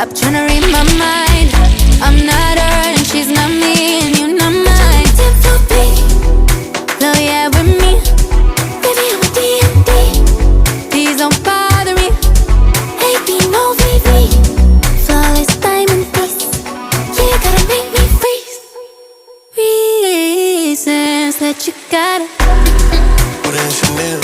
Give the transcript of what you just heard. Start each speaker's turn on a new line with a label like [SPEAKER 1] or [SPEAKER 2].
[SPEAKER 1] Stop trying to read my mind. I'm not her and she's not me, and you're not mine. Tip for me, oh yeah, with me. Baby, I'm a D&D. Please don't bother me. AB, no VV. Flawless diamond piece. Yeah, you gotta make me freeze. Reasons that you gotta.
[SPEAKER 2] Put in Chanel.